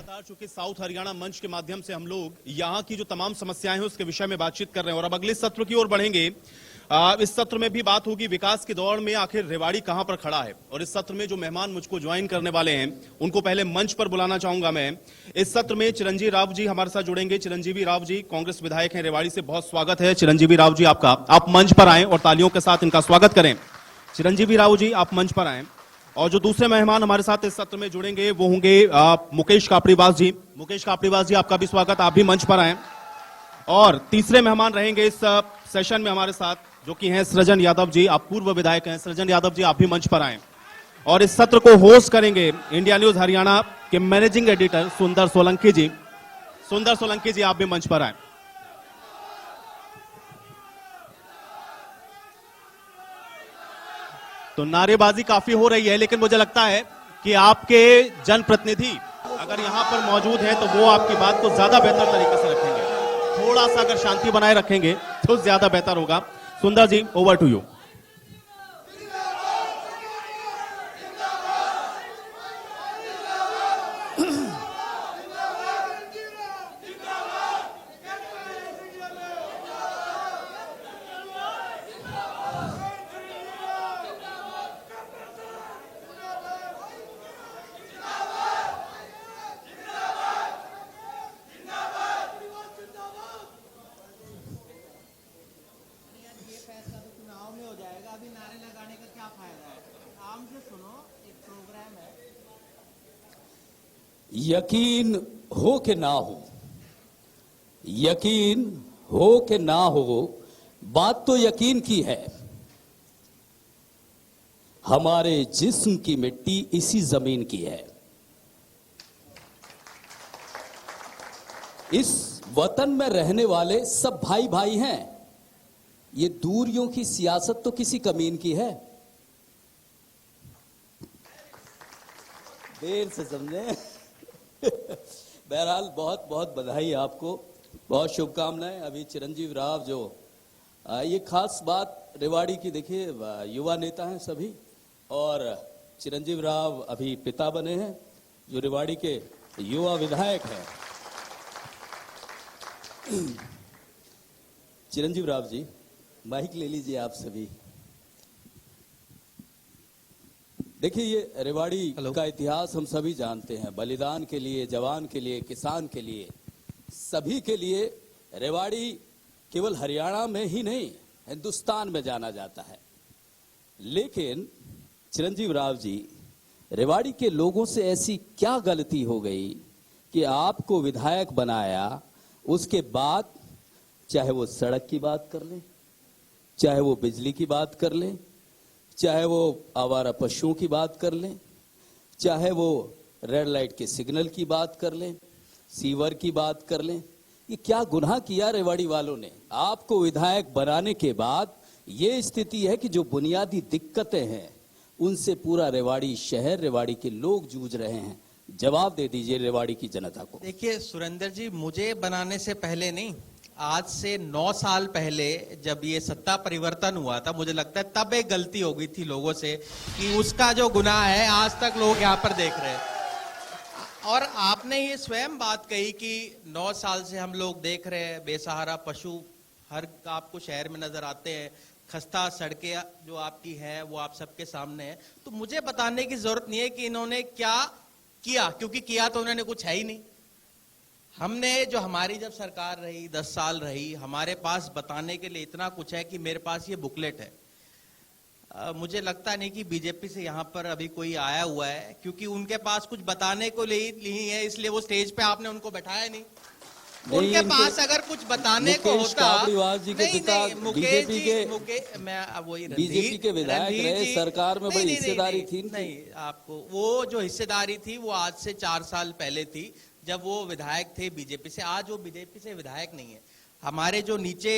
लगातार चूंकि साउथ हरियाणा मंच के माध्यम से हम लोग यहाँ की जो तमाम समस्याएं हैं उसके विषय में बातचीत कर रहे हैं और अब अगले सत्र की ओर बढ़ेंगे। इस सत्र में भी बात होगी विकास की दौड़ में आखिर रेवाड़ी कहां पर खड़ा है और इस सत्र में जो मेहमान मुझको ज्वाइन करने वाले हैं उनको पहले मंच पर बुलाना चाहूंगा मैं। इस सत्र में चिरंजीवी राव जी हमारे साथ जुड़ेंगे। चिरंजीवी राव जी कांग्रेस विधायक हैं रेवाड़ी से, बहुत स्वागत है चिरंजीवी राव जी आपका। आप मंच पर आए और तालियों के साथ इनका स्वागत करें। चिरंजीवी राव जी आप मंच पर आए। और जो दूसरे मेहमान हमारे साथ इस सत्र में जुड़ेंगे वो होंगे मुकेश कापड़ीवास जी। मुकेश कापड़ीवास जी आपका भी स्वागत, आप भी मंच पर आए। और तीसरे मेहमान रहेंगे इस सेशन में हमारे साथ जो कि हैं सृजन यादव जी, आप पूर्व विधायक हैं। सृजन यादव जी आप भी मंच पर आए। और इस सत्र को होस्ट करेंगे इंडिया न्यूज हरियाणा के मैनेजिंग एडिटर सुंदर सोलंकी जी। सुंदर सोलंकी जी आप भी मंच पर आए। तो नारेबाजी काफी हो रही है लेकिन मुझे लगता है कि आपके जनप्रतिनिधि अगर यहां पर मौजूद है तो वो आपकी बात को ज्यादा बेहतर तरीके से रखेंगे। थोड़ा सा अगर शांति बनाए रखेंगे तो ज्यादा बेहतर होगा। सुंदर जी ओवर टू यू। यकीन हो कि ना हो, यकीन हो कि ना हो, बात तो यकीन की है। हमारे जिस्म की मिट्टी इसी जमीन की है। इस वतन में रहने वाले सब भाई भाई हैं। ये दूरियों की सियासत तो किसी कमीन की है। देर से समझे। बहरहाल बहुत बहुत बधाई आपको, बहुत शुभकामनाएं। अभी चिरंजीवी राव जो ये खास बात रेवाड़ी की, देखिए युवा नेता हैं सभी और चिरंजीवी राव अभी पिता बने हैं जो रेवाड़ी के युवा विधायक हैं। चिरंजीवी राव जी माइक ले लीजिए आप सभी। देखिए ये रेवाड़ी का इतिहास हम सभी जानते हैं। बलिदान के लिए, जवान के लिए, किसान के लिए, सभी के लिए रेवाड़ी केवल हरियाणा में ही नहीं हिंदुस्तान में जाना जाता है। लेकिन चिरंजीवी राव जी, रेवाड़ी के लोगों से ऐसी क्या गलती हो गई कि आपको विधायक बनाया? उसके बाद चाहे वो सड़क की बात कर लें, चाहे वो बिजली की बात कर लें, चाहे वो आवारा पशुओं की बात कर लें, चाहे वो रेड लाइट के सिग्नल की बात कर लें, सीवर की बात कर लें, ये क्या गुनाह किया रेवाड़ी वालों ने? आपको विधायक बनाने के बाद ये स्थिति है कि जो बुनियादी दिक्कतें हैं उनसे पूरा रेवाड़ी शहर, रेवाड़ी के लोग जूझ रहे हैं। जवाब दे दीजिए रेवाड़ी की जनता को। देखिए सुरेंद्र जी, मुझे बनाने से पहले नहीं, आज से 9 साल पहले जब ये सत्ता परिवर्तन हुआ था, मुझे लगता है तब एक गलती हो गई थी लोगों से कि उसका जो गुनाह है आज तक लोग यहाँ पर देख रहे हैं। और आपने ये स्वयं बात कही कि 9 साल से हम लोग देख रहे हैं बेसहारा पशु हर आपको शहर में नजर आते हैं, खस्ता सड़कें जो आपकी है वो आप सबके सामने है। तो मुझे बताने की जरूरत नहीं है कि इन्होंने क्या किया, क्योंकि किया तो उन्होंने कुछ है ही नहीं। हमने जो हमारी जब सरकार रही 10 साल रही, हमारे पास बताने के लिए इतना कुछ है कि मेरे पास ये बुकलेट है। मुझे लगता नहीं कि बीजेपी से यहाँ पर अभी कोई आया हुआ है, क्योंकि उनके पास कुछ बताने को नहीं है, इसलिए वो स्टेज पे आपने उनको बैठाया नहीं। उनके पास अगर कुछ बताने को होता, मुकेश जी, मैं वही बीजेपी के विधायक रहे, सरकार में बड़ी हिस्सेदारी थी। नहीं, आपको वो जो हिस्सेदारी थी वो आज से 4 साल पहले थी जब वो विधायक थे बीजेपी से। आज वो बीजेपी से विधायक नहीं है। हमारे जो नीचे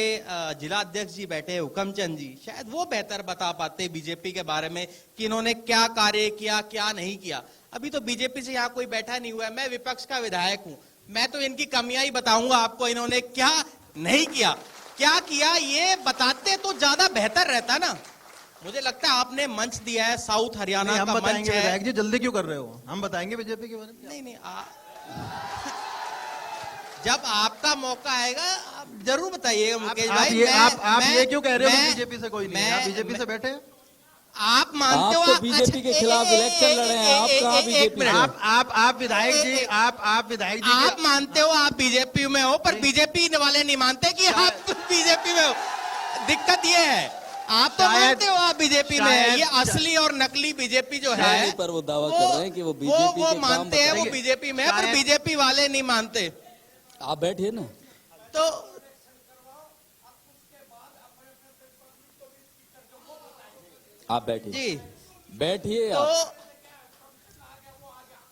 जिला अध्यक्ष जी बैठे हैं हुकमचंद जी, शायद वो बेहतर बता पाते बीजेपी के बारे में कि इन्होंने क्या कार्य किया, क्या नहीं किया। अभी तो बीजेपी से यहाँ कोई बैठा नहीं हुआ है। मैं विपक्ष का विधायक हूँ, मैं तो इनकी कमियां ही बताऊंगा आपको। इन्होंने क्या नहीं किया, क्या किया, ये बताते तो ज्यादा बेहतर रहता ना। मुझे लगता है आपने मंच दिया है, साउथ हरियाणा का मंच है। विधायक जी जल्दी क्यों कर रहे हो? हम बताएंगे बीजेपी के बारे में। नहीं, जब आपका मौका आएगा आप जरूर बताइएगा मुकेश आप भाई। ये क्यों कह रहे हो बीजेपी से कोई नहीं है? आप बीजेपी से बैठे हैं? आप मानते हो आप तो बीजेपी के खिलाफ इलेक्शन लड़े हैं, आप कहाँ बीजेपी से? आप विधायक जी, आप विधायक जी आप मानते हो आप बीजेपी में हो, पर बीजेपी वाले नहीं मानते कि आप बीजेपी में हो। दिक्कत ये है, आप तो मानते हो आप बीजेपी में है, ये असली और नकली बीजेपी जो है नहीं, पर वो दावा कर रहे हैं कि वो बीजेपी के काम मानते हैं, वो बताएंगे। बीजेपी में है, पर बीजेपी वाले नहीं मानते। आप बैठिए ना। तो आप बैठिए जी बैठिए तो आप।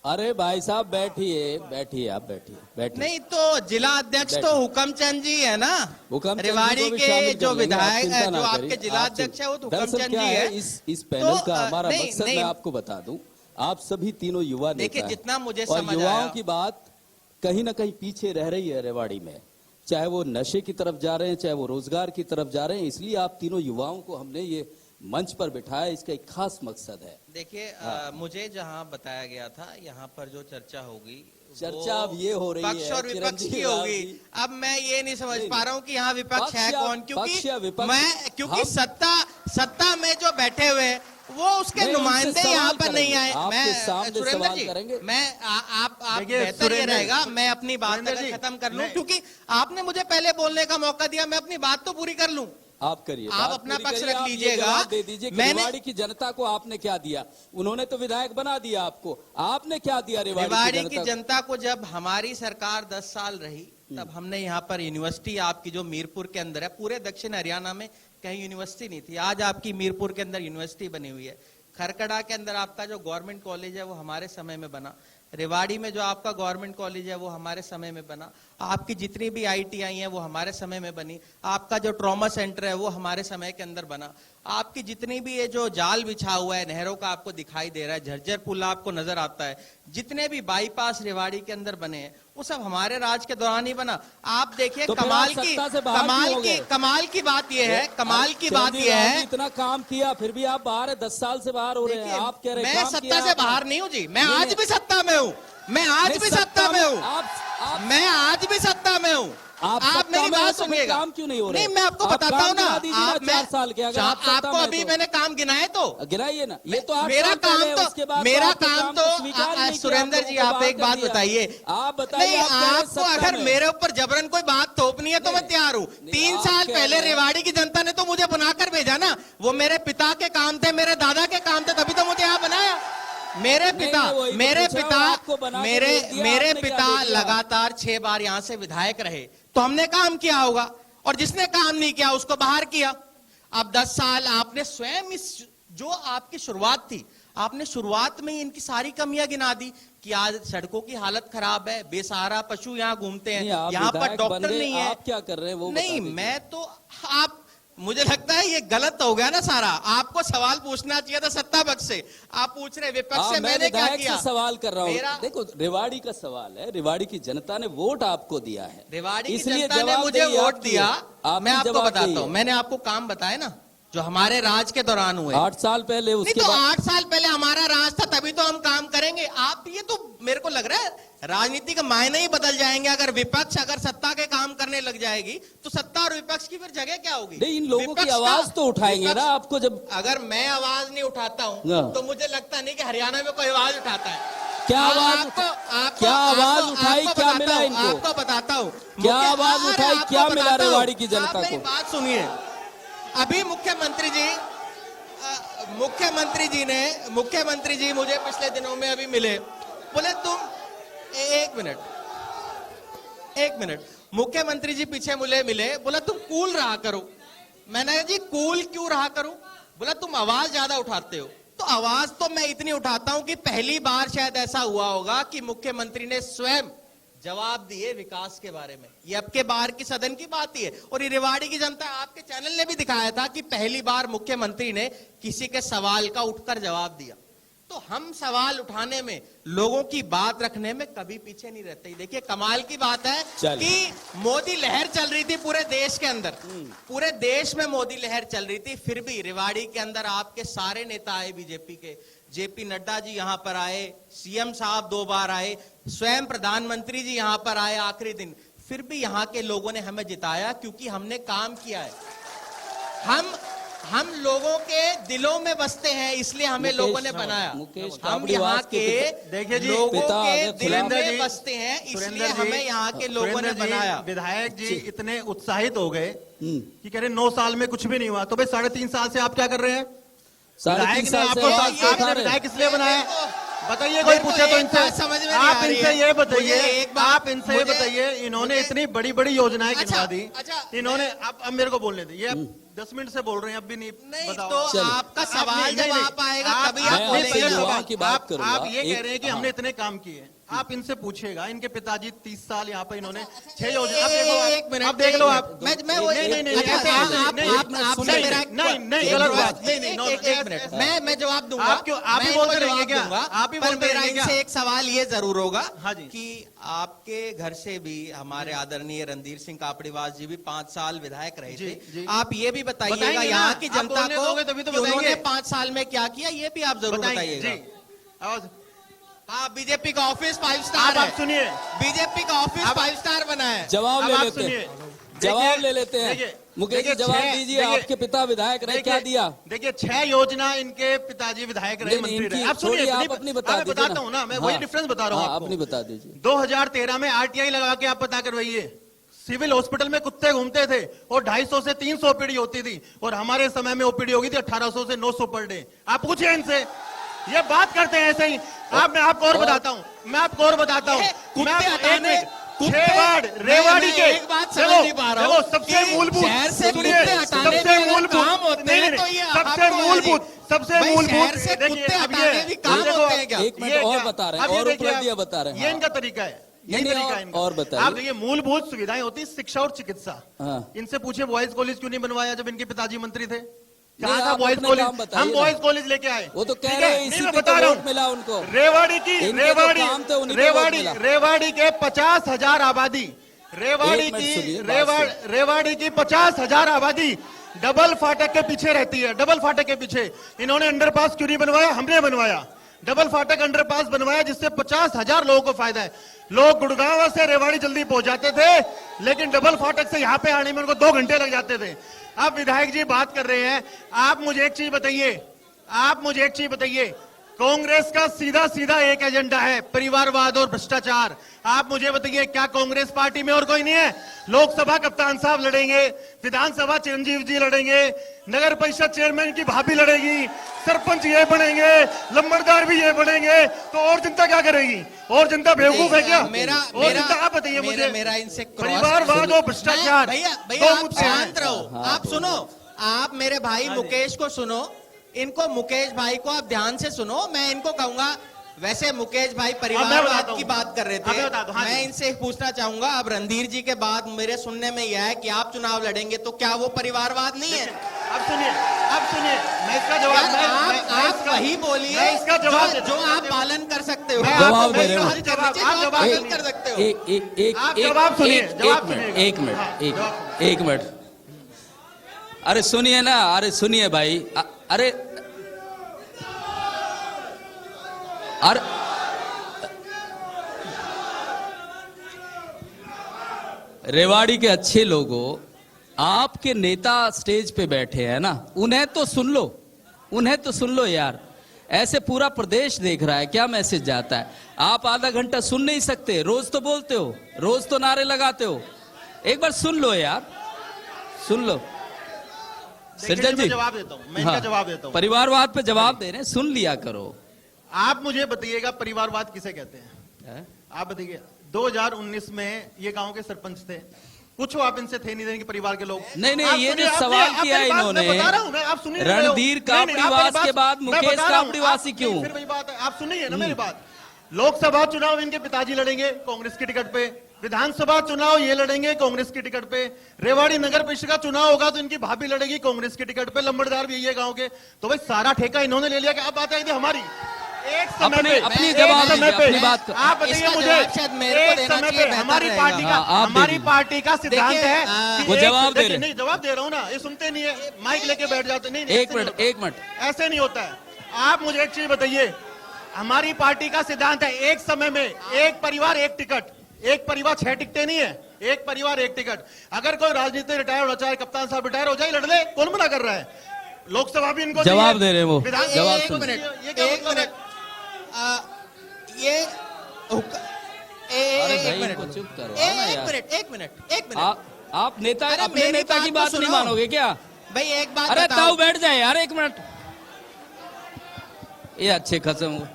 अरे भाई साहब बैठिए बैठिए, आप बैठिए। नहीं तो जिला अध्यक्ष तो बैठिए। हुकमचंद जी है ना, हुकमचंद जी रेवाड़ी को भी के शामिल जो कर लेंगे, आप विधायक चिंता ना जो करिए। आपके जिला आप अध्यक्ष है वो तो दरअसल हुकमचंद क्या जी है, है। इस पैनल तो, का हमारा नहीं, मकसद नहीं। मैं आपको बता दूं, आप सभी तीनों युवा नेता देखिए, हैं। जितना मुझे और समझ युवाओं आया- की बात कहीं ना कहीं पीछे रह रही है रेवाड़ी में, चाहे वो नशे की तरफ जा रहे हैं, चाहे वो रोजगार की तरफ जा रहे हैं। इसलिए आप तीनों युवाओं को हमने ये मंच पर बिठाया, इसका एक खास मकसद है। देखिए मुझे जहां बताया गया था यहाँ पर जो चर्चा होगी चर्चा अब ये हो रही पक्ष है, और विपक्ष चिरंजीवी की लाल होगी। जी। अब मैं ये नहीं समझ नहीं, पा रहा हूँ कि यहाँ विपक्ष है पक्ष या- कौन, पक्ष या विपक्ष, क्योंकि हम- सत्ता में जो बैठे हुए हैं, वो उसके नहीं, उनसे नुमाइंदे सवाल यहाँ पर नहीं करेंगे। आए। आपके मैं सामने सुरेंद्र सवाल जी, करेंगे। मैं आप देखिए, बेहतर ये सुरेंद्र रहेगा मैं अपनी बात सुरेंद्र अगर जी, खत्म कर लूं, नहीं। क्योंकि आपने मुझे पहले बोलने का मौका दिया, मैं अपनी बात तो पूरी कर लूं। आप करिए, आप बात अपना पूरी पक्ष करिए, रख आप ये लीजिएगा। जवाब दे दीजिए कि मैंने- रेवाड़ी की जनता को आपने क्या दिया। उन्होंने तो विधायक बना दिया आपको, आपने क्या दिया रेवाड़ी रेवाड़ी की की जनता जनता को जब हमारी सरकार 10 साल रही, तब हमने यहाँ पर यूनिवर्सिटी आपकी जो मीरपुर के अंदर है, पूरे दक्षिण हरियाणा में कहीं यूनिवर्सिटी नहीं थी, आज आपकी मीरपुर के अंदर यूनिवर्सिटी बनी हुई है। खरकड़ा के अंदर आपका जो गवर्नमेंट कॉलेज है वो हमारे समय में बना। रेवाड़ी में जो आपका गवर्नमेंट कॉलेज है वो हमारे समय में बना। आपकी जितनी भी ITI हैं वो हमारे समय में बनी। आपका जो ट्रॉमा सेंटर है वो हमारे समय के अंदर बना। आपकी जितनी भी ये जो जाल बिछा हुआ है नहरों का आपको दिखाई दे रहा है, झज्जर पुल आपको नजर आता है, जितने भी बाईपास रेवाड़ी के अंदर बने हैं वो सब हमारे राज के दौरान ही बना। आप देखिए तो फिर कमाल आप की सत्ता से बाहर क्यों हो गए? कमाल की बात यह है, कमाल की बात चिरंजीवी यह लाल है, जी इतना काम किया फिर भी आप बाहर है, 10 साल से बाहर हो रहे हैं। देखिए, आप कह रहे हैं मैं काम सत्ता किया से आपने। बाहर नहीं हूं जी, मैं नहीं, आज नहीं। भी सत्ता में हूं, मैं आज नहीं, भी सत्ता में हूं, आप मैं आज भी सत्ता में हूं। आप आप सत्ता मेरी में हो बात तो फिर सुनिएगा। काम क्यों नहीं हो रहे? नहीं, मैं आपको आप बताता काम हूं ना। गिना दीजिए ना, आप 4 साल के, अगर आप सत्ता आपको में अभी तो। मैंने काम गिनाए तो गिनाइए ना, ये तो 8 मेरा साल काम पहले, तो उसके बाद मेरा आपके काम को स्वीकार नहीं किया, सुरेंद्र आप जी लोगों को आप बाहर एक कर बात दिया। बताइए। आप बताइए, नहीं, आप कह रहे हैं आपको सत्ता अगर में। मेरे ऊपर जबरन कोई बात थोपनी है तो मैं तैयार हूँ। 3 आप साल कह पहले रहे हैं। रेवाड़ी की जनता ने तो मुझे बनाकर भेजा ना, वो मेरे पिता के काम थे, मेरे दादा के काम थे, तभी तो मुझे यहाँ बनाया। मेरे पिता नहीं, वही तो मेरे पूछा, पिता आपको बना के भेज दिया, मेरे आपने क्या पिता दे दिया? लगातार 6 बार यहाँ से विधायक रहे, तो हमने काम किया होगा, और जिसने काम नहीं किया उसको बाहर किया। अब 10 साल आपने स्वयं इस जो आपकी शुरुआत थी, आपने शुरुआत में ही इनकी सारी कमियां गिना दी कि आज सड़कों की हालत खराब है, बेसहारा पशु यहाँ घूमते हैं, नहीं, आप यहाँ पर विधायक बन डॉक्टर गए, नहीं है। आप क्या कर रहे हैं वो बता नहीं, दीजिए। मैं तो आप मुझे लगता है ये गलत हो गया ना सारा। आपको सवाल पूछना चाहिए था सत्ता पक्ष से, आप पूछ रहे विपक्ष से। मैं मैंने क्या विधायक किया? से सवाल कर रहा मेरा- हूँ। देखो रेवाड़ी का सवाल है, रेवाड़ी की जनता ने वोट आपको दिया है, रेवाड़ी की इसलिए जनता ने जवाबदेही मुझे वोट आपकी दिया। है। आपकी मैं आपको जवाबदेही बताता हूँ, है। मैंने आपको काम बताया ना जो हमारे राज के दौरान हुए। 8 साल पहले नहीं उसके तो बाद 8 साल पहले हमारा राज था, तभी तो हम काम करेंगे। आप ये तो मेरे को लग रहा है राजनीति का मायने ही बदल जाएंगे। अगर विपक्ष अगर सत्ता के काम करने लग जाएगी तो सत्ता और विपक्ष की फिर जगह क्या होगी? नहीं, इन लोगों की विपक्ष आवाज का- तो उठाएंगे ना विपक्ष- आपको जब। अगर मैं आवाज नहीं उठाता हूँ हाँ। तो मुझे लगता नहीं कि हरियाणा में कोई आवाज उठाता है। क्या आवाज क्या आवाज उठाई, क्या मिला इनको? आपको बताता हूँ क्या आवाज उठाई, क्या मिला रेवाड़ी की जनता मेरी को? बात सुनिए। अभी मुख्यमंत्री जी मुझे पिछले दिनों में अभी मिले, बोले तुम एक मिनट मुख्यमंत्री जी पीछे मुझे मिले, बोला तुम कूल रहा करो। मैंने कहा जी कूल क्यों रहा करूं? बोला तुम आवाज ज्यादा उठाते हो। तो आवाज तो मैं इतनी उठाता हूं कि पहली बार शायद ऐसा हुआ होगा कि मुख्यमंत्री ने स्वयं जवाब दिए विकास के बारे में। ये अब के बार की सदन की बात ही है, और ये रेवाड़ी की जनता, आपके चैनल ने भी दिखाया था कि पहली बार मुख्यमंत्री ने किसी के सवाल का उठकर जवाब दिया। तो हम सवाल उठाने में, लोगों की बात रखने में कभी पीछे नहीं रहते। देखिए कमाल की बात है कि मोदी लहर चल रही थी पूरे देश के अंदर, पूरे देश में मोदी लहर चल रही थी, फिर भी रेवाड़ी के अंदर आपके सारे नेता आए बीजेपी के। जेपी नड्डा जी यहां पर आए, सीएम साहब 2 बार आए, स्वयं प्रधानमंत्री जी यहाँ पर आए आखिरी दिन, फिर भी यहाँ के लोगों ने हमें जिताया क्योंकि हमने काम किया है। हम लोगों के दिलों में बसते हैं, इसलिए हमें लोगों ने बनाया। हम यहाँ के देखिए जी, लोगों पिता के दिल सुरेंद्र जी, में बसते हैं, इसलिए सुरेंद्र जी, हमें यहाँ के लोगों ने सुरेंद्र जी, बनाया। विधायक जी इतने उत्साहित हो गए कि कह रहे 9 साल में कुछ भी नहीं हुआ, तो भाई 3.5 साल से आप क्या कर रहे हैं? 3.5 विधायक ने साल से आपको आप क्या आपने खा रहे विधायक हैं? इसलिए बनाया, बताइए, कोई मेरे को पूछे तो एक इनसे बात समझ में नहीं आप आ रही इनसे है। ये बताइए, मुझे एक बात- आप इनसे ये मुझे- बताइए, इन्होंने मुझे- इतनी बड़ी बड़ी योजनाएं अच्छा, गिनवा दी, अच्छा, इन्होंने अब मेरे को बोलने दीजिए, अब 10 मिनट से बोल रहे हैं, अब भी नहीं नहीं बताओ। तो चलिए। आपका आप सवाल नहीं- जब नहीं, आप आएगा आप- तभी मैं आप आपसे बोलेंगे ना। युवाओं की बात आप करूंगा। आप ये कह एक- रहे हैं कि हाँ। हमने इतने काम किए, आप इनसे पूछिएगा, इनके पिताजी 30 साल यहाँ पे इन्होंने 6 योजना, एक मिनट, आप देख लो, आप मैं वो नहीं नहीं नहीं अच्छा, ऐसे आप- नहीं, आप- नहीं, आप- नहीं, आपसे नहीं, मेरा नहीं नहीं एक गलत बात- बात नहीं नहीं एक मिनट, मैं जवाब दूंगा। आप क्यों- आप ही मैं बोलते इनको रहेंगे जवाब क्या? दूंगा, आप ही पर बोलते मेरा रहेंगे क्या? इनसे एक सवाल ये जरूर होगा हाँ जी। कि आपके घर से भी हमारे आदरणीय रणधीर सिंह कापड़ीवास जी भी 5 साल विधायक रहे जी, थे। जी। आप ये भी बताइएगा बताएंगे यहाँ ना, की आप जनता बोलने को दोगे तभी तो कि उन्होंने बताएंगे। 5 साल में क्या किया, ये भी आप जरूर बताएंगे बताइएगा। जी। आवाज हाँ, बीजेपी का ऑफिस 5 स्टार आप है। सुनिए, बीजेपी का ऑफिस आप- 5 स्टार बना है। जवाब अब ले आप लेते सुनिए, हैं, जवाब ले लेते हैं। देखिए, मुकेश जी देखिए, जवाब छह- दीजिए, देखिए, आपके पिता विधायक रहे, क्या दिया? देखिए 6 योजना इनके पिताजी विधायक रहे, नहीं, मंत्री इनकी रहे। आप सुनिए, छोड़िए, आप नहीं, अपनी बता मैं दीजिए बताता ना। हूँ ना, मैं हाँ, वही डिफरेंस बता रहा हूँ हाँ, आपको। अपनी बता दीजिए। 2013 में आरटीआई लगा के आप पता करवाइए, सिविल हॉस्पिटल में कुत्ते घूमते थे और 250 से 300 ओपीडी होती थी, और हमारे समय में ओपीडी होगी थी 1800 से 900 पर डे। आप पूछिए इनसे, ये बात करते हैं ऐसे ही। मैं आपको और बताता हूँ, मैं आपको और बताता हूँ, कुत्ते मैं आपको- एक हटाने- मिनट, कुत्ते- 6 वार्ड रेवाड़ी मैं के, एक बात समझ नहीं पा रहा हूँ देखो, सबसे कि मूलभूत, शहर से सुनिए, कुत्ते हटाने सबसे भी अगर मूलभूत काम होते नहीं, हैं नहीं, तो ये सबसे आपको मूलभूत, यानी- सबसे भाई, मूलभूत, शहर से देखिए, कुत्ते अब हटाने ये- भी काम देखो, होते हैं क्या? एक मिनट ये और क्या- बता रहे अब हैं, ये और देखिए, उपलब्धियां बता रहे हैं। ये हाँ। इनका तरीका है, यही नहीं, तरीका है इनका। और बताइए। आप देखिए, मूलभूत सुविधाएं होती है, शिक्षा और चिकित्सा। हाँ। इनसे पूछे बॉयज कॉलेज क्यों नहीं बनवाया जब इनके पिताजी मंत्री थे? नहीं, कहाँ था आप बॉयज अपने कॉलेज? काम बताइए हम ना। बॉयज कॉलेज लेके आए, वो तो कह ठीक रहे है? हैं, नहीं, इसी मैं पे बता तो रहा वोट हूँ। मिला उनको। रेवाड़ी की इनके जो काम थे, उन्हीं पे वोट मिला। रेवाड़ी के 50,000 आबादी, रेवाड़ी एक मिनट की सुनिए, बात रेवाड़ी की 50,000 आबादी डबल फाटक के पीछे रहती है। डबल फाटक के पीछे इन्होंने अंडरपास क्यों नहीं बनवाया? हमने बनवाया, डबल फाटक अंडरपास बनवाया, जिससे 50,000 लोगों को फायदा है। लोग गुड़गांव से रेवाड़ी जल्दी पहुंच जाते थे, लेकिन डबल फाटक से यहां पे आने में उनको 2 घंटे लग जाते थे। अब विधायक जी बात कर रहे हैं, आप मुझे एक चीज बताइए, कांग्रेस का सीधा सीधा एक एजेंडा है, परिवारवाद और भ्रष्टाचार। आप मुझे बताइए, क्या कांग्रेस पार्टी में और कोई नहीं है? लोकसभा कप्तान साहब लड़ेंगे, विधानसभा चिरंजीव जी लड़ेंगे, नगर परिषद चेयरमैन की भाभी लड़ेगी, सरपंच ये बनेंगे, लंबड़दार भी ये बनेंगे, तो और जनता क्या करेगी? और जनता बेवकूफ है क्या? और जनता, आप बताइए मुझे। मेरा इनसे परिवारवाद और भ्रष्टाचार, भैया दो आप मुद्दे हैं। शांत रहो, आप सुनो, आप मेरे भाई मुकेश को सुनो, इनको मुकेश भाई को आप ध्यान से सुनो। मैं इनको कहूंगा, वैसे मुकेश भाई परिवारवाद की बात कर रहे अब मैं बता थे, दूं, हाँ जी। मैं इनसे पूछना चाहूंगा, अब रणधीर जी के बाद मेरे सुनने में यह है कि आप चुनाव लड़ेंगे, तो क्या वो परिवारवाद नहीं है? अब सुनिए, मैं इसका जवाब यार, मैं आप इसका- वही बोलिए मैं इसका जवाब जो देता हूं। आप पालन कर सकते हो। मैं आप जवाब दे वही रहे हो। पालन करना चाहिए, आप जो आप जवाब पालन दे कर सकते हो। आप जवाब सुनिए, जवाब एक सुनिएगा। एक मिनट हाँ, एक जवाब एक मिनट। अरे सुनिए ना, अरे सुनिए भाई, अरे रेवाड़ी के अच्छे लोगों, आपके नेता स्टेज पे बैठे हैं ना, उन्हें तो सुन लो यार। ऐसे पूरा प्रदेश देख रहा है, क्या मैसेज जाता है? आप आधा घंटा सुन नहीं सकते? रोज तो बोलते हो, रोज तो नारे लगाते हो, एक बार सुन लो यार, सुन लो। सृजन जी, जवाब देता हूँ, मैं इनका जवाब देता हूँ। परिवारवाद पे जवाब दे रहे हैं, सुन लिया करो। आप मुझे बताइएगा, परिवारवाद किसे कहते हैं? आप बताइए। 2019 में ये गांव के सरपंच थे, पूछो आप इनसे, थे नहीं देने के परिवार के लोग? नहीं, आप ये सुनिए, जो आप सवाल मेरी किया बात मैं इन्होंने, बता रहा हूं ना, आप सुन ही नहीं रहे हो। रणधीर नहीं, नहीं, आप कापड़ीवास मेरी बात- के बाद मैं मुकेश बता रहा हूं, कापड़ीवासी आप- क्यों? नहीं, फिर वही बात है, आप सुनिए ना मेरी बात। लोकसभा चुनाव इनके पिताजी लड़ेंगे कांग्रेस की टिकट पे, विधानसभा चुनाव ये लड़ेंगे कांग्रेस की टिकट पे, रेवाड़ी नगर परिषद का चुनाव होगा तो इनकी भाभी लड़ेगी कांग्रेस की टिकट पे, लंबड़दार भी ये गांव के। तो भाई सारा ठेका इन्होंने ले लिया कि अब बात आई थी हमारी। एक समय पे, अपनी एक जवाब समय दीजिए, पे, अपनी बात को। आप बताइए इसका मुझे, जवाब शायद मेरे को एक देना समय चाहिए, पे बेहतर हमारी रहेगा। पार्टी का हाँ, आप दे हमारी दीजिए। पार्टी का सिद्धांत देखिए, है वो कि जवाब दे देखिए, रहे। नहीं जवाब दे रहा हूं ना, ये सुनते नहीं है, माइक लेके बैठ जाते। नहीं, एक मिनट, ऐसे नहीं होता है। आप मुझे एक चीज बताइए, हमारी पार्टी का सिद्धांत है एक समय में एक परिवार एक टिकट, एक परिवार 6 टिकटें नहीं है, एक परिवार एक टिकट। अगर कोई राजनीति रिटायर हो, चाहे कप्तान साहब रिटायर हो जाए, लड़ ले, कौन मना कर रहा है? लोकसभा भी इनको जवाब चाहिए। दे रहे हैं वो, विधान- जवाब एक सुन। मिनट, ये क्या एक मतलब है? मिनट, ये अरे एक भाई, मिनट, इनको चुप करवाओ ना यार। एक मिनट। आप नेता अरे अपने मेरी नेता की बात तो बात नहीं सुनो। मानोगे क्या? भाई एक बात अरे बताओ। ताऊ बैठ जाए यार, एक मिनट। ये अच्छे खत्म हो।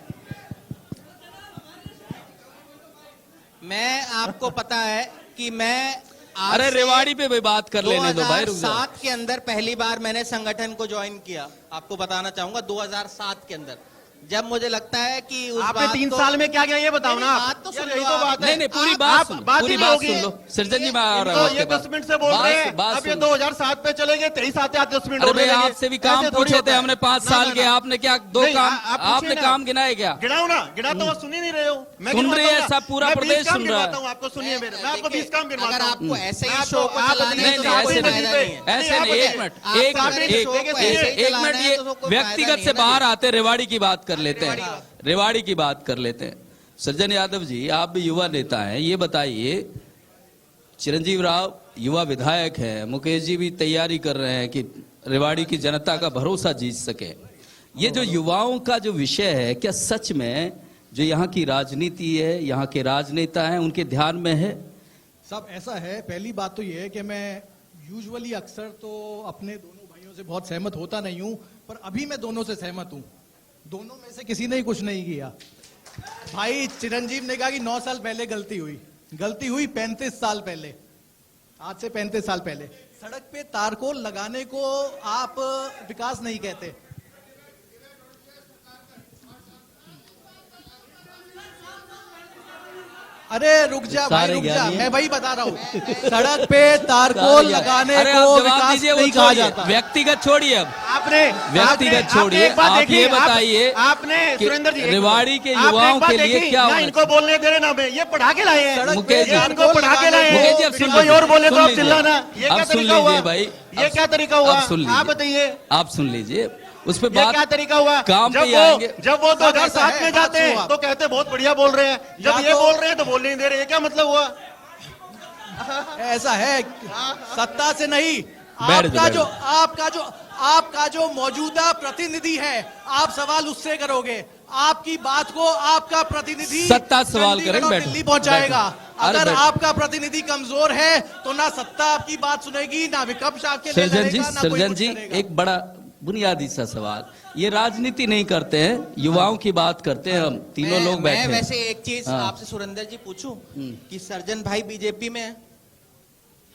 मैं आपको पता है कि मैं आज अरे से रेवाड़ी पे भी बात कर लेने दो भाई, रुक जाओ। 2007 के अंदर पहली बार मैंने संगठन को ज्वाइन किया। आपको बताना चाहूंगा 2007 के अंदर, जब मुझे लगता है कि उस आपने बात 3 को- साल में क्या किया ये बताओ ना मेरी आप। बात तो सुन यार, यही लो तो आप। बात है। नहीं नहीं, पूरी आप- बात आप सुन, बात पूरी ही बात होगी। सुन लो। सृजन जी मैं आ रहा तो हूँ ये आपके पास। 10 मिनट से बोल रहे हैं, बात अब ये सुन। 2007 पे चले गए, 23 आते आते 10 मिनट अरे और भाई ले लेंगे। आपसे भी काम ऐसे थोड़ी पूछे होता थे है। हमने 5 ना, साल ना, के, ना। आपने क्या 2 नहीं, काम, आप पूछिए आपने ना। काम गिनाए क्या? गिनाओ ना, गिना तो वो सुन ही नहीं रहे हो। मैं सुन गिनवाता रही है, हूँ सब पूरा मैं 20 प्रदेश काम सुन रहा है। गिनवाता हूँ, आपको सुनिए मेरे, मैं आपको 20 काम अगर गिनवाता हूँ। आपको ऐसे ही मैं शो को आपको- आप चलाना है नहीं तो नहीं, कोई ऐसे फायदा नहीं, नहीं है। ऐसे आप नहीं, एक बताइए। मिनट, आप एक अपने मिनट, शो को एक ऐसे ही एक चलाना मिनट, है ये तो कोई फायदा व्यक्तिगत नहीं से है ना बाहर जी। आते रेवाड़ी की बात कर लेते हैं। रेवाड़ी की बात कर लेते हैं। सज्जन यादव जी, आप भी युवा नेता हैं, ये बताइए, चिरंजीव राव युवा विधायक हैं, मुकेश जी भी तैयारी कर रहे हैं कि रेवाड़ी की जनता का भरोसा जीत सके। ये जो युवाओं का जो विषय है, क्या सच में जो यहाँ की राजनीति है, यहाँ के राजनेता हैं, उनके ध्यान में है? सब ऐसा है। पहली बात तो ये है कि मैं यूजुअली अक्सर तो अपने दोनों भाइयों से बहुत सहमत होता नहीं हूं, पर अभी मैं दोनों से सहमत हूं। दोनों में से किसी ने ही कुछ नहीं किया। भाई चिरंजीव ने कहा कि 9 साल पहले गलती हुई 35 साल पहले, आज से 35 साल पहले सड़क पे तारकोल लगाने को आप विकास नहीं कहते। अरे रुक जा भाई, सारे रुक जा, ज्ञानी हैं। मैं वही बता रहा हूँ। सड़क पे तारकोल लगाने अरे को आप जवाब विकास दीजिए, वो नहीं कहा छोड़िए, जाता। व्यक्तिगत छोड़िए अब। आपने व्यक्तिगत आपने- छोड़िए, आपने एक बात आप देखी, ये बताइए आपने कि सुरेंद्र जी, एक रेवाड़ी के आपने एक युवाओं बात के लिए देखी? क्या ना होना इनको बोलने दे रहे ना, मैं ये पढ़ा के लाए हैं। सड़क मुकेश पे जी, ये इनको पढ़ा के लाए मुकेश जी, हैं। अब सुन कोई लीजिए, और बोले सुन तो आप लीजिए। चिल्लाना। ये अब क्या सुन तरीका हुआ लीजिए भाई, ये क्या तरीका हुआ? अब सुन लीजिए। आप बताइए, आप सुन लीजिए, उस पे ये बात क्या तरीका हुआ? काम पे जब ही वो आएंगे। 2007 में बात जाते सुनो हैं आप। तो कहते बहुत बढ़िया बोल रहे हैं, जब या ये तो- बोल रहे हैं तो बोलने नहीं दे रहे। ये क्या मतलब हुआ? ऐसा है, सत्ता से नहीं, बैठ जाओ, आपका जो मौजूदा प्रतिनिधि है, आप सवाल उससे करोगे। आपकी बात को आपका प्रतिनिधि सत्ता सवाल चंडीगढ़ करें, और बैठो, दिल्ली पहुंचाएगा। बैठो। अरे अगर बैठो। आपका प्रतिनिधि कमजोर है तो ना सत्ता आपकी बात सुनेगी, ना विपक्ष आपके लिए सृजन जी, लड़ेगा, ना कोई सृजन कुछ जी, करेगा। एक बड़ा बुनियादी सा सवाल, ये राजनीति नहीं करते हैं, युवाओं की बात करते हैं, हम तीनों लोग बैठे मैं हैं। वैसे एक चीज हाँ। आपसे सुरेंद्र जी पूछूं कि सर्जन भाई बीजेपी में है,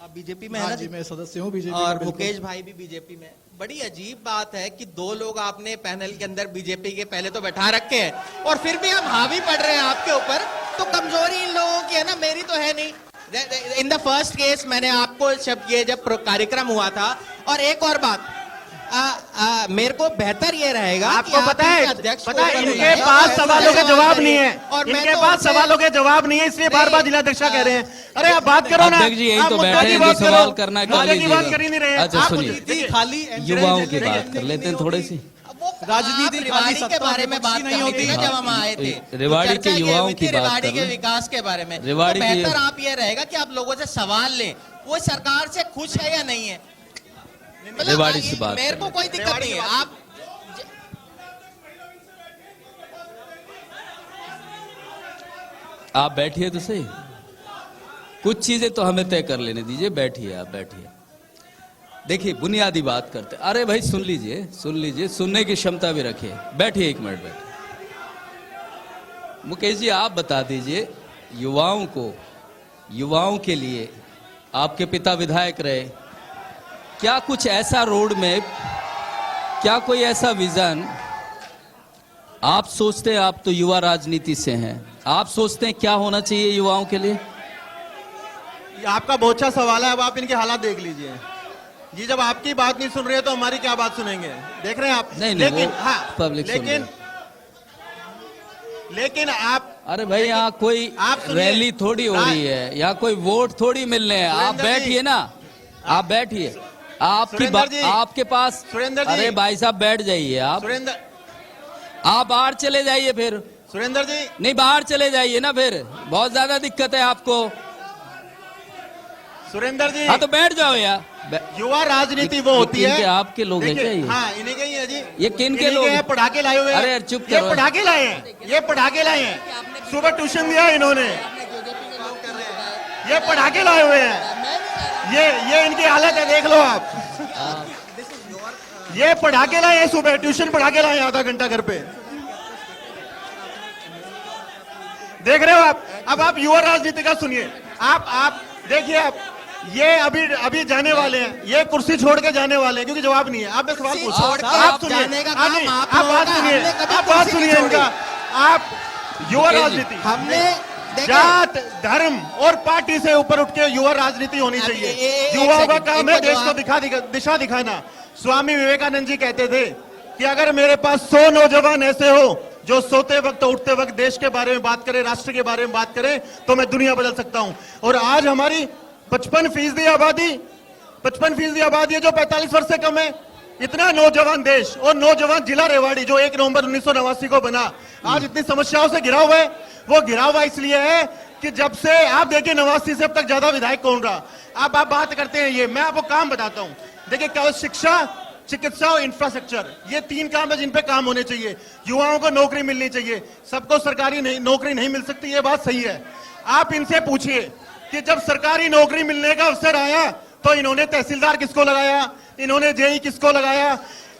आप बीजेपी में है हाँ ना जी, जी? मैं सदस्य हूँ बीजेपी और का, बिल्कुल। मुकेश भाई भी बीजेपी में है। बड़ी अजीब बात है कि 2 लोग आपने पैनल के अंदर बीजेपी के पहले तो बैठा रखे हैं और फिर भी हम हावी पड़ रहे हैं आपके ऊपर। तो कमजोरी इन लोगों की है ना, मेरी तो है नहीं। इन द फर्स्ट केस मैंने आपको जब कार्यक्रम हुआ था। और एक और बात, मेरे को बेहतर ये रहेगा कि आपको आप पता है, इनके अध्यक्ष को पता है ऊपर इनके बुलाएं पास और सवालों के सवाल जवाब करिए। नहीं है, और मैं इनके तो पास उनसे- सवालों के जवाब नहीं है, इसलिए बार बार जिलाध्यक्षा कह रहे हैं। अरे आप बात करो ना, अध्यक्ष जी, यही आप तो मुद्दा बैठे की हैं, बात जो करो। सवाल करना कर मुद्दे की बात लीजिएगा। कर ही नहीं रहे। अच्छा, आप सुनिए। राजनीति खाली युवाओं की बात कर लेते हैं थोड़ी सी। राजनीति आप खाली रेवाड़ी के सत्ता बारे में विपक्ष बात की नहीं नहीं होती होती। ना, जब हम आए थे रेवाड़ी तो के चर्चा ये युवाओं हुई की थी बात रेवाड़ी कर के लें। विकास के बारे में। रेवाड़ी तो की- बेहतर आप ये रहेगा कि आप लोगों से सवाल लें, वो सरकार से खुश है या नहीं है। मतलब रेवाड़ी से बात मेरे कर को लें। कोई दिक्कत नहीं है। आप आप बैठिए तो सही, कुछ चीजें तो हमें तय कर लेने दीजिए। बैठिए, आप बैठिए। देखिए, बुनियादी बात करते हैं। अरे भाई सुन लीजिए, सुन लीजिए, सुनने की क्षमता भी रखिए। बैठिए, 1 मिनट बैठिए। मुकेश जी, आप बता दीजिए, युवाओं को, युवाओं के लिए आपके पिता विधायक रहे, क्या कुछ ऐसा रोड मैप, क्या कोई ऐसा विजन आप सोचते हैं? आप तो युवा राजनीति से हैं, आप सोचते हैं क्या होना चाहिए युवाओं के लिए? ये आपका बहुत अच्छा सवाल है। अब आप इनके हालात देख लीजिए जी। जब आपकी बात नहीं सुन रहे तो हमारी क्या बात सुनेंगे? देख रहे हैं आप? नहीं, लेकिन वो हाँ, पब्लिक सुन लेकिन लेकिन आप, अरे भाई, यहाँ कोई आप सुनिए। रैली थोड़ी हो रही है, यहाँ कोई वोट थोड़ी मिलने हैं। आप सुरेंद्र जी। बैठिए ना, आप बैठिए। आपकी सुरेंद्र जी। आपके पास, सुरेंद्र जी। अरे भाई साहब बैठ जाइए। आप सुरेंद्र, बाहर चले जाइए फिर। सुरेंद्र जी, नहीं बाहर चले जाइए ना, फिर बहुत ज्यादा दिक्कत है आपको। सुरेंद्र जी, हाँ तो बैठ जाओ यार। युवा राजनीति वो होती है। किनके आपके लोग हैं देखिए, क्या ये? हाँ, इन्हीं के ही है जी। ये किनके इन्हीं लोग के हैं? हैं, पढ़ाके लाए हुए हैं। अरे यार चुप ये करो। पढ़ाके लाए हैं, ये पढ़ाके लाए हैं। सुबह ट्यूशन दिया इन्होंने, ये पढ़ाके लाए हुए हैं। ये इनकी हालत है, देख लो आप। ये पढ़ाके लाए हैं, सुबह ट्यूशन पढ़ाके लाए हैं, आधा घंटा घर पे। देख रहे हो आप। अब आप युवा राजनीति का सुनिए। आप देखिए, आप ये अभी जाने वाले हैं, ये कुर्सी छोड़ के जाने वाले हैं क्योंकि जवाब नहीं है। आप सवाल पूछो, आप सुनिए, आप बात सुनिए इनका। आप युवा राजनीति, हमने जात धर्म और पार्टी से ऊपर उठ के युवा राजनीति होनी चाहिए। युवाओं का काम है देश को दिशा दिखाना। स्वामी विवेकानंद जी कहते थे कि अगर मेरे पास 100 नौजवान ऐसे हो जो सोते वक्त उठते वक्त देश के बारे में बात करें, राष्ट्र के बारे में बात करें, तो मैं दुनिया बदल सकता हूं। और आज हमारी 55% आबादी है जो 45 वर्ष से कम है। इतना नौजवान देश और नौजवान जिला रेवाड़ी जो 1 नवंबर 1989 को बना, आज इतनी समस्याओं से घिरा हुआ है। वो घिरा हुआ इसलिए है कि जब से आप देखिए 89 से अब तक ज्यादा विधायक कौन रहा। अब आप बात करते हैं ये, मैं आपको काम बताता हूं। देखिए, क्या शिक्षा, चिकित्सा और इंफ्रास्ट्रक्चर, ये 3 काम है जिन पे काम होने चाहिए। युवाओं को नौकरी मिलनी चाहिए। सबको सरकारी नौकरी नहीं मिल सकती, ये बात सही है। आप इनसे पूछिए कि जब सरकारी नौकरी मिलने का अवसर आया तो इन्होंने तहसीलदार किसको लगाया, इन्होंने जेई किसको लगाया।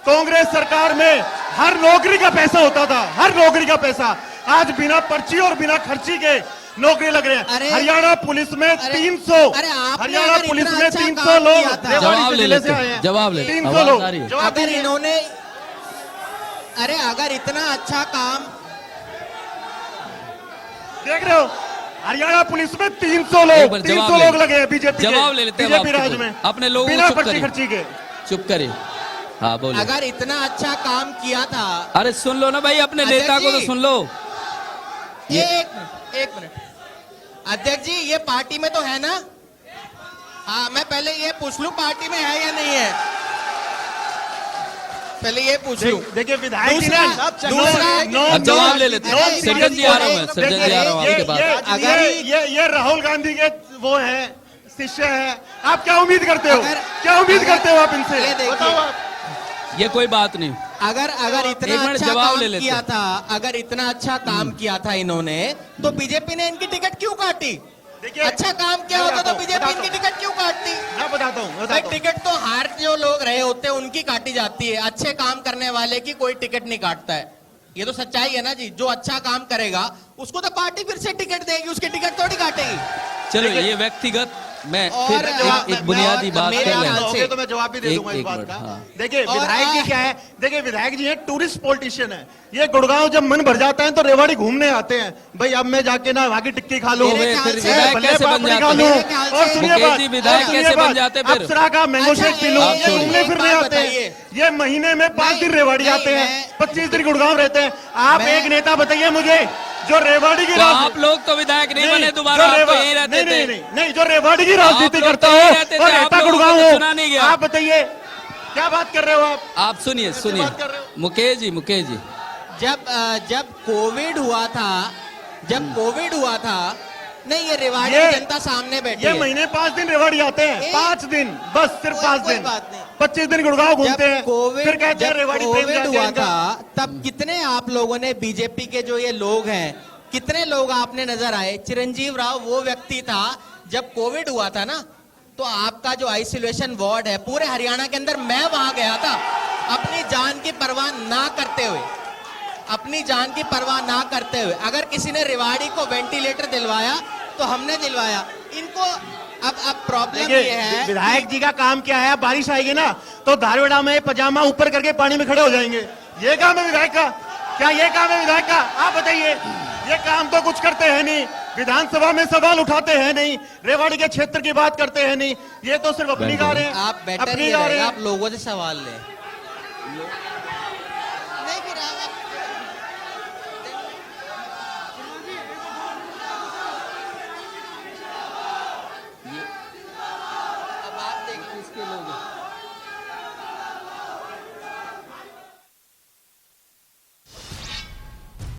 कांग्रेस सरकार में हर नौकरी का पैसा होता था, हर नौकरी का पैसा। आज बिना पर्ची और बिना खर्ची के नौकरी लग रहे हैं। हरियाणा पुलिस में 300, हरियाणा पुलिस में 300 लोग जवाब ले लेते हैं, जवाब ले 300 लोग। अगर इन्होंने, अगर इतना अच्छा काम, देख रहे हो, हरियाणा पुलिस में 300 लोग लगे हैं बीजेपी जवाब ले लेते हैं बीजेपी राज में, अपने लोगों बिना को पर्ची खर्ची के। चुप करिए। हाँ बोलिए। अगर इतना अच्छा काम किया था। अरे सुन लो ना भाई, अपने नेता को तो सुन लो। ये एक मिनट अध्यक्ष जी, ये पार्टी में तो है ना? हाँ, मैं पहले ये पूछ लूं पार्टी में है या नहीं है, पहले ये पूछ लूं। देखिए, विधायक जी जवाब ले लेते हैं। सज्जन जी आ रहा हूँ, सज्जन जी आ रहा हूँ आपके पास। अगर ये राहुल गांधी के वो है, शिष्य है। आप क्या उम्मीद करते हो, क्या उम्मीद करते हो आप इनसे, बताओ आप। ये कोई बात नहीं। अगर इतना अच्छा काम किया था, अगर इतना अच्छा काम किया था इन्होंने, तो बीजेपी ने इनकी टिकट क्यों काटी? देखिए, अच्छा काम किया होता तो बीजेपी इनकी टिकट क्यों काटती? मैं बताता हूँ। टिकट तो हार जो लोग रहे होते हैं उनकी काटी जाती है, अच्छे काम करने वाले की कोई टिकट नहीं काटता है। ये तो सच्चाई है ना जी। जो अच्छा काम करेगा उसको तो पार्टी फिर से टिकट देगी, उसकी टिकट थोड़ी काटेगी। चलो ये व्यक्तिगत, मैं और फिर एक बुनियादी बात कर लें तो मैं जवाब भी दे दूंगा इस बात का। देखिए, विधायक जी क्या है, देखिए विधायक जी है टूरिस्ट पॉलिटिशियन है। ये गुड़गांव जब मन भर जाता है तो रेवाड़ी घूमने आते हैं। भाई अब मैं जाके ना वहां की टिक्की खा लूं, विधायक कैसे बन जाते हैं? और सुनिए बात, विधायक कैसे बन जाते हैं? अप्सरा का मैंगो शेक पी लूं, ये घूमने फिरने आते हैं। ये महीने में 5 दिन रेवाड़ी आते हैं, 25 दिन गुड़गांव रहते हैं। आप एक नेता बताइए मुझे जो रेवाड़ी की आप लोग तो विधायक नहीं बने दोबारा, आप तो यही रहते थे। नहीं, जो रेवाड़ी की राजनीति करता हो और रहता गुड़गांव हो, आप बताइए क्या बात कर रहे हो आप सुनिए मुकेश जी जब कोविड हुआ था, नहीं ये रेवाड़ी जनता सामने बैठी है। ये महीने 5 दिन रेवाड़ी आते हैं, 5 दिन बस, सिर्फ 5 दिन, 25 दिन गुड़गांव घूमते हैं, फिर कहते हैं रेवाड़ी कोविड हुआ था तब कितने आप लोगों ने, बीजेपी के जो ये लोग हैं, कितने लोग आपने नजर आए? चिरंजीव राव वो व्यक्ति था, जब कोविड हुआ था ना, तो आपका जो आइसोलेशन वार्ड है पूरे हरियाणा के अंदर, मैं वहां गया था अपनी जान की परवाह ना करते हुए। अगर किसी ने रेवाड़ी को वेंटिलेटर दिलवाया तो हमने दिलवाया इनको। अब प्रॉब्लम ये है, विधायक जी का काम क्या है, बारिश आएगी ना तो धारवाड़ा में पजामा ऊपर करके पानी में खड़े हो जाएंगे। ये काम है विधायक का? क्या ये काम है विधायक का? आप बताइए। ये काम तो कुछ करते हैं नहीं, विधानसभा में सवाल उठाते हैं नहीं, रेवाड़ी के क्षेत्र की बात करते हैं नहीं, ये तो सिर्फ अपनी गा रहे हैं। आप बेटर आप लोगों से सवाल लें।